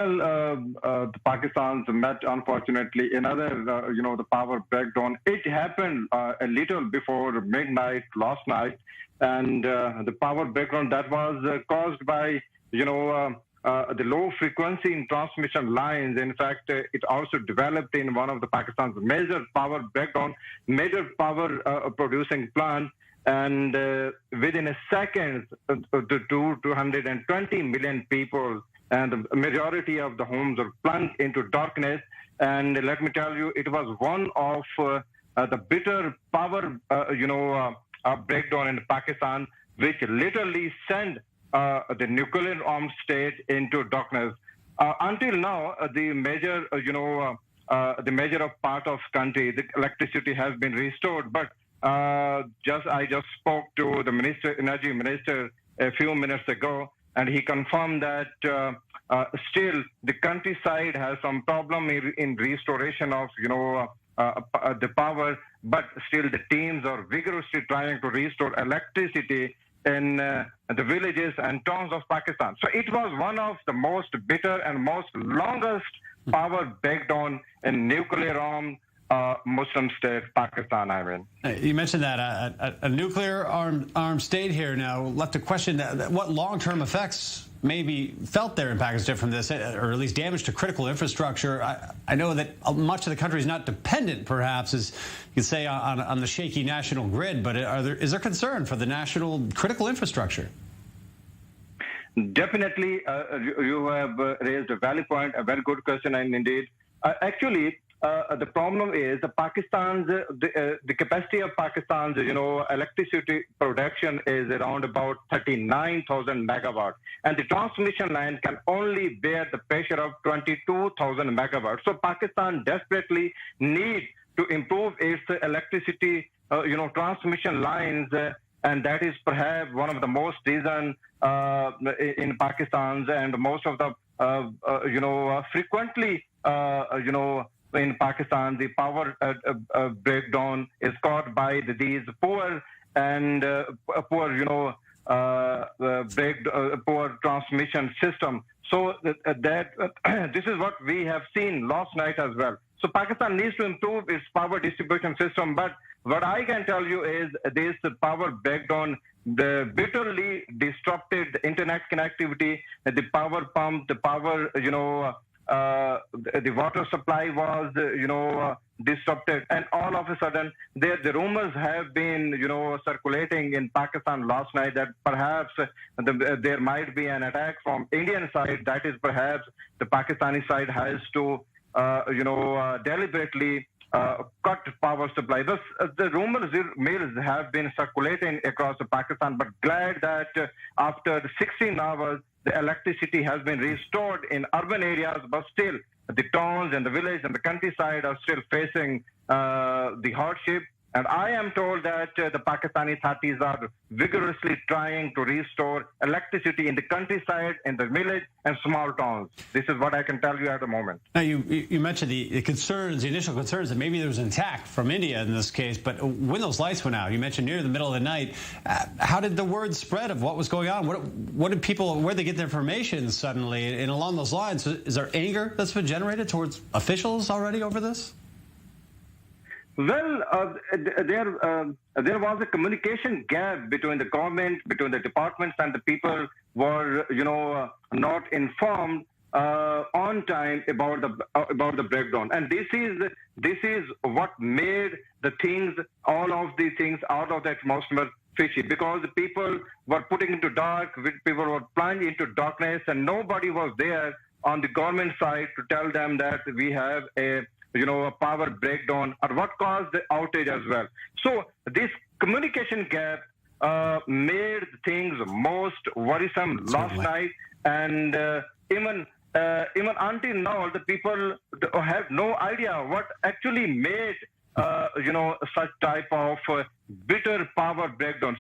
The Pakistan's met, unfortunately, another, the power breakdown. It happened a little before midnight last night, and the power breakdown that was caused by, the low frequency in transmission lines. In fact, it also developed in one of the Pakistan's major power breakdown, major power producing plant. And within a second, the 220 million people and the majority of the homes are plunged into darkness. And let me tell you, it was one of the bitter power, breakdown in Pakistan, which literally sent the nuclear armed state into darkness. Until now, the major, the major part of country, the electricity has been restored. But I just spoke to the energy minister a few minutes ago, and he confirmed that still the countryside has some problem in restoration of the power, but still the teams are vigorously trying to restore electricity in the villages and towns of Pakistan. So it was one of the most bitter and most longest power breakdown in nuclear armed Muslim state, Pakistan, I mean. You mentioned that a nuclear armed state here now left a question that what long-term effects may be felt there in Pakistan from this, or at least damage to critical infrastructure. I know that much of the country is not dependent, perhaps, as you could say, on the shaky national grid, but is there concern for the national critical infrastructure? Definitely, you have raised a valid point, a very good question, and indeed. Actually, the problem is the capacity of Pakistan's, electricity production is around about 39,000 megawatts, and the transmission line can only bear the pressure of 22,000 megawatts. So Pakistan desperately needs to improve its electricity, transmission lines, and that is perhaps one of the most reason in Pakistan's and most of the, frequently, in Pakistan, the power breakdown is caused by these poor and poor transmission system. So this is what we have seen last night as well. So Pakistan needs to improve its power distribution system. But what I can tell you is this power breakdown, the bitterly disrupted the internet connectivity, the power pump, the power, the water supply was, disrupted, and all of a sudden, the rumors have been, circulating in Pakistan last night that perhaps there might be an attack from Indian side. That is perhaps the Pakistani side has to, deliberately cut power supply. Thus, the rumors have been circulating across Pakistan, but glad that after 16 hours, the electricity has been restored in urban areas, but still the towns and the village and the countryside are still facing the hardship. And I am told that the Pakistani authorities are vigorously trying to restore electricity in the countryside, in the village, and small towns. This is what I can tell you at the moment. Now, you mentioned the concerns, the initial concerns that maybe there was an attack from India in this case, but when those lights went out, you mentioned near the middle of the night, how did the word spread of what was going on? What did people, where did they get the information suddenly? And along those lines, is there anger that's been generated towards officials already over this? Well, there was a communication gap between the government, between the departments, and the people were, not informed on time about the breakdown. And this is what made all of these things out of the atmosphere fishy, because the people were putting into dark, people were plunged into darkness, and nobody was there on the government side to tell them that we have a power breakdown or what caused the outage as well. So this communication gap made things most worrisome last night, and even until now, the people have no idea what actually made such type of bitter power breakdown.